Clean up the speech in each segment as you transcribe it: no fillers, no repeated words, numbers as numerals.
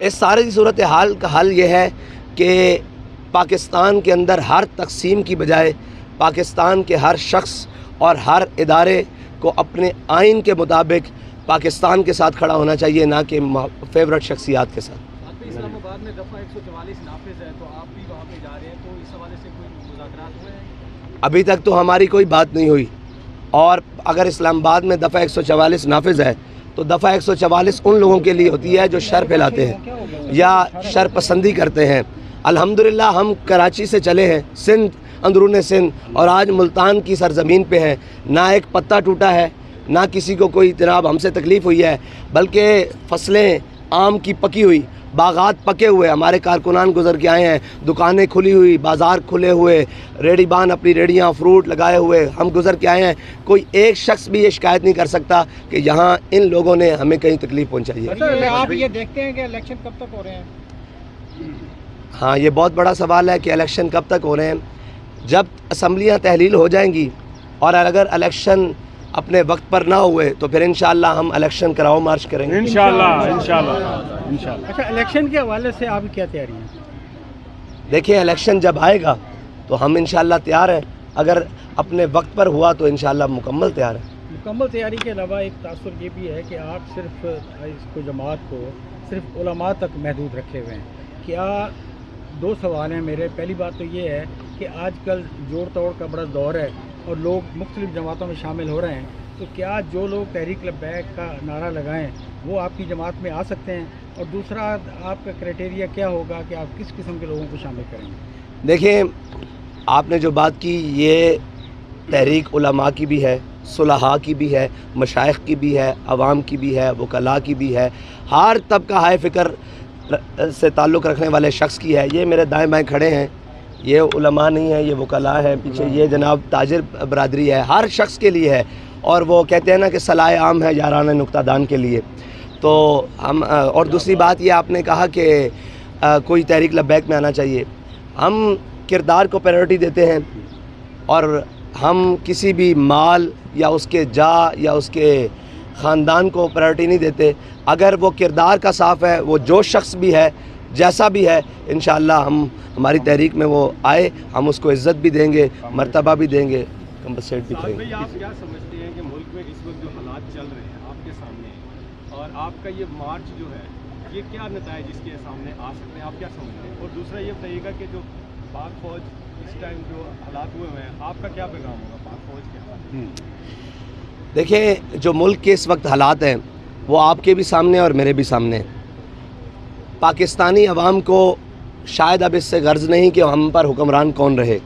اس ساری صورت حال کا حل یہ ہے کہ پاکستان کے اندر ہر تقسیم کی بجائے پاکستان کے ہر شخص اور ہر ادارے کو اپنے آئین کے مطابق پاکستان کے ساتھ کھڑا ہونا چاہیے، نہ کہ فیورٹ شخصیات کے ساتھ۔ اسلام آباد میں دفعہ 144 نافذ ہے، تو آپ بھی وہاں پہ جا رہے ہیں، تو اس حوالے سے کوئی مذاکرات ہوئے ہیں؟ ابھی تک تو ہماری کوئی بات نہیں ہوئی، اور اگر اسلام آباد میں دفعہ 144 نافذ ہے تو دفعہ 144 ان لوگوں کے لیے ہوتی ہے جو شر پھیلاتے ہیں یا شر پسندی کرتے ہیں۔ الحمدللہ ہم کراچی سے چلے ہیں، سندھ، اندرون سندھ، اور آج ملتان کی سرزمین پہ ہیں، نہ ایک پتا ٹوٹا ہے، نہ کسی کو کوئی جناب ہم سے تکلیف ہوئی ہے، بلکہ فصلیں آم کی پکی ہوئی، باغات پکے ہوئے، ہمارے کارکنان گزر کے آئے ہیں، دکانیں کھلی ہوئی، بازار کھلے ہوئے، ریڑھی بان اپنی ریڑیاں فروٹ لگائے ہوئے، ہم گزر کے آئے ہیں۔ کوئی ایک شخص بھی یہ شکایت نہیں کر سکتا کہ یہاں ان لوگوں نے ہمیں کہیں تکلیف پہنچائی ہے۔ آپ یہ دیکھتے ہیں کہ الیکشن کب تک ہو رہے ہیں؟ ہاں، یہ بہت بڑا سوال ہے کہ الیکشن کب تک ہو رہے ہیں۔ جب اسمبلیاں تحلیل ہو جائیں گی اور اگر الیکشن اپنے وقت پر نہ ہوئے تو پھر انشاءاللہ ہم الیکشن کراؤ مارچ کریں گے انشاءاللہ۔ اچھا، الیکشن کے حوالے سے آپ کی کیا تیاری ہے؟ دیکھیں، الیکشن جب آئے گا تو ہم انشاءاللہ تیار ہیں، اگر اپنے وقت پر ہوا تو انشاءاللہ مکمل تیار ہیں۔ مکمل تیاری کے علاوہ ایک تاثر یہ بھی ہے کہ آپ صرف اس کو جماعت کو صرف علماء تک محدود رکھے ہوئے ہیں۔ کیا دو سوال ہیں میرے۔ پہلی بات تو یہ ہے کہ آج کل جوڑ توڑ کا بڑا دور ہے اور لوگ مختلف جماعتوں میں شامل ہو رہے ہیں، تو کیا جو لوگ تحریک لبیک کا نعرہ لگائیں وہ آپ کی جماعت میں آ سکتے ہیں؟ اور دوسرا، آپ کا کرائٹیریا کیا ہوگا کہ آپ کس قسم کے لوگوں کو شامل کریں گے؟ دیکھیں، آپ نے جو بات کی یہ تحریک علماء کی بھی ہے، صلحاء کی بھی ہے، مشائخ کی بھی ہے، عوام کی بھی ہے، وکلاء کی بھی ہے، ہر طبقہ ہائے فکر سے تعلق رکھنے والے شخص کی ہے۔ یہ میرے دائیں بائیں کھڑے ہیں، یہ علماء نہیں ہے، یہ وکلاء ہے، پیچھے یہ جناب تاجر برادری ہے، ہر شخص کے لیے ہے۔ اور وہ کہتے ہیں نا کہ صلاح عام ہے یارانہ نکتہ دان کے لیے۔ تو ہم اور دوسری بات یہ آپ نے کہا کہ کوئی تحریک لبیک میں آنا چاہیے، ہم کردار کو پریورٹی دیتے ہیں، اور ہم کسی بھی مال یا اس کے جا یا اس کے خاندان کو پریورٹی نہیں دیتے۔ اگر وہ کردار کا صاف ہے، وہ جو شخص بھی ہے، جیسا بھی ہے، انشاءاللہ ہماری تحریک میں وہ آئے، ہم اس کو عزت بھی دیں گے، مرتبہ بھی دیں گے، کمپنسیٹ بھی کریں گے۔ آپ کیا سمجھتے ہیں کہ ملک میں اس وقت جو حالات چل رہے ہیں آپ کے سامنے، اور آپ کا یہ مارچ جو ہے یہ کیا نتائج اس کے سامنے آ سکتے ہیں، آپ کیا سمجھتے ہیں؟ اور دوسرا یہ بتائیے گا کہ جو پاک فوج اس ٹائم جو حالات ہوئے ہیں، آپ کا کیا پیغام ہوگا پاک فوج کے حالات؟ دیکھیں، جو ملک کے اس وقت حالات ہیں وہ آپ کے بھی سامنے اور میرے بھی سامنے ہیں۔ پاکستانی عوام کو شاید اب اس سے غرض نہیں کہ ہم پر حکمران کون رہے،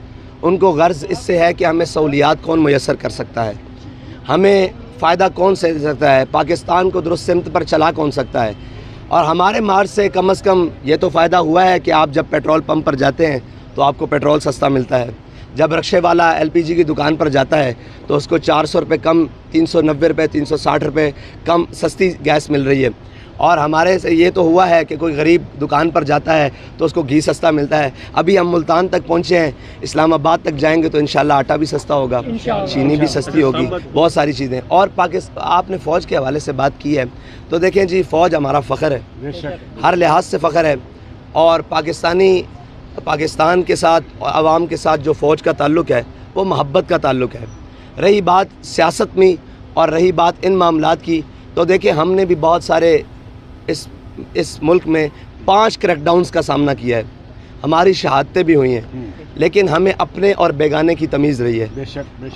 ان کو غرض اس سے ہے کہ ہمیں سہولیات کون میسر کر سکتا ہے، ہمیں فائدہ کون سے دے سکتا ہے، پاکستان کو درست سمت پر چلا کون سکتا ہے۔ اور ہمارے مارچ سے کم از کم یہ تو فائدہ ہوا ہے کہ آپ جب پیٹرول پمپ پر جاتے ہیں تو آپ کو پیٹرول سستا ملتا ہے، جب رکشے والا ایل پی جی کی دکان پر جاتا ہے تو اس کو 400 روپے کم، 390 روپے، 360 روپے کم سستی گیس مل رہی ہے۔ اور ہمارے سے یہ تو ہوا ہے کہ کوئی غریب دکان پر جاتا ہے تو اس کو گھی سستا ملتا ہے۔ ابھی ہم ملتان تک پہنچے ہیں، اسلام آباد تک جائیں گے تو انشاءاللہ آٹا بھی سستا ہوگا، چینی بھی سستی ہوگی، بہت ساری چیزیں۔ اور آپ نے فوج کے حوالے سے بات کی ہے تو دیکھیں جی، فوج ہمارا فخر ہے، ہر لحاظ سے فخر ہے، اور پاکستان کے ساتھ، عوام کے ساتھ جو فوج کا تعلق ہے وہ محبت کا تعلق ہے۔ رہی بات سیاست میں اور رہی بات ان معاملات کی، تو دیکھیں ہم نے بھی بہت سارے اس ملک میں 5 کریک ڈاؤنز کا سامنا کیا ہے، ہماری شہادتیں بھی ہوئی ہیں، لیکن ہمیں اپنے اور بیگانے کی تمیز رہی ہے۔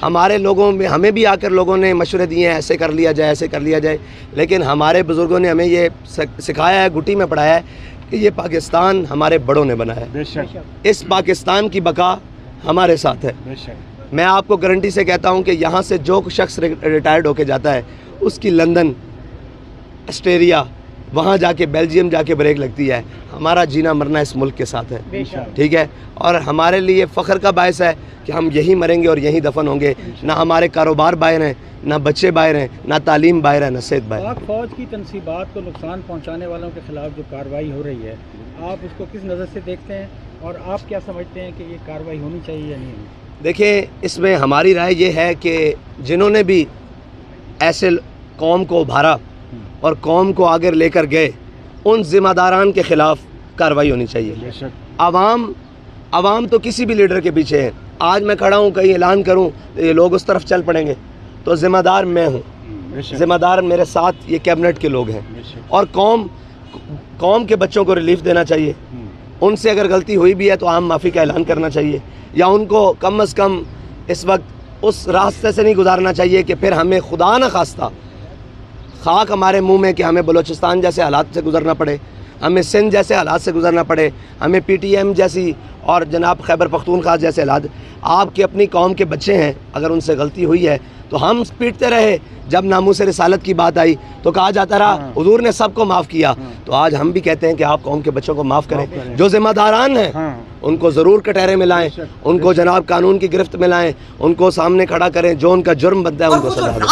ہمارے لوگوں میں ہمیں بھی آ کر لوگوں نے مشورے دیے ہیں، ایسے کر لیا جائے، ایسے کر لیا جائے، لیکن ہمارے بزرگوں نے ہمیں یہ سکھایا ہے، گھٹی میں پڑھایا ہے کہ یہ پاکستان ہمارے بڑوں نے بنایا ہے، اس پاکستان کی بقا ہمارے ساتھ ہے۔ میں آپ کو گارنٹی سے کہتا ہوں کہ یہاں سے جو شخص ریٹائرڈ ہو کے جاتا ہے اس کی لندن، آسٹریلیا، وہاں جا کے بیلجیم جا کے بریک لگتی ہے۔ ہمارا جینا مرنا اس ملک کے ساتھ ہے، ٹھیک ہے، اور ہمارے لیے فخر کا باعث ہے کہ ہم یہی مریں گے اور یہی دفن ہوں گے، نہ ہمارے کاروبار باہر ہیں، نہ بچے باہر ہیں، نہ تعلیم باہر ہے، نہ صحت باہر ہے۔ پاک فوج کی تنصیبات کو نقصان پہنچانے والوں کے خلاف جو کارروائی ہو رہی ہے، آپ اس کو کس نظر سے دیکھتے ہیں، اور آپ کیا سمجھتے ہیں کہ یہ کارروائی ہونی چاہیے یا نہیں ہونی؟ دیکھیں، اس میں ہماری رائے یہ ہے کہ جنہوں نے بھی ایسے قوم کو ابھارا اور قوم کو آگے لے کر گئے، ان ذمہ داران کے خلاف کارروائی ہونی چاہیے. عوام تو کسی بھی لیڈر کے پیچھے ہے. آج میں کھڑا ہوں کہیں اعلان کروں تو یہ لوگ اس طرف چل پڑیں گے, تو ذمہ دار میں ہوں, ذمہ دار میرے ساتھ یہ کیبنٹ کے لوگ ہیں, اور قوم کے بچوں کو ریلیف دینا چاہیے. ان سے اگر غلطی ہوئی بھی ہے تو عام معافی کا اعلان کرنا چاہیے, یا ان کو کم از کم اس وقت اس راستے سے نہیں گزارنا چاہیے کہ پھر ہمیں خدا نہ خواستہ خاک ہمارے منہ میں کہ ہمیں بلوچستان جیسے حالات سے گزرنا پڑے, ہمیں سندھ جیسے حالات سے گزرنا پڑے, ہمیں پی ٹی ایم جیسی اور جناب خیبر پختونخوا جیسے حالات. آپ کی اپنی قوم کے بچے ہیں, اگر ان سے غلطی ہوئی ہے تو ہم پیٹتے رہے. جب ناموس رسالت کی بات آئی تو کہا جاتا رہا حضور نے سب کو معاف کیا. تو آج ہم بھی کہتے ہیں کہ آپ قوم کے بچوں کو معاف کریں. جو ذمہ داران ہیں ان کو ضرور کٹہرے میں لائیں, ان کو جناب قانون کی گرفت میں لائیں, ان کو سامنے کھڑا کریں, جو ان کا جرم بنتا ہے ان کو سزا دیں.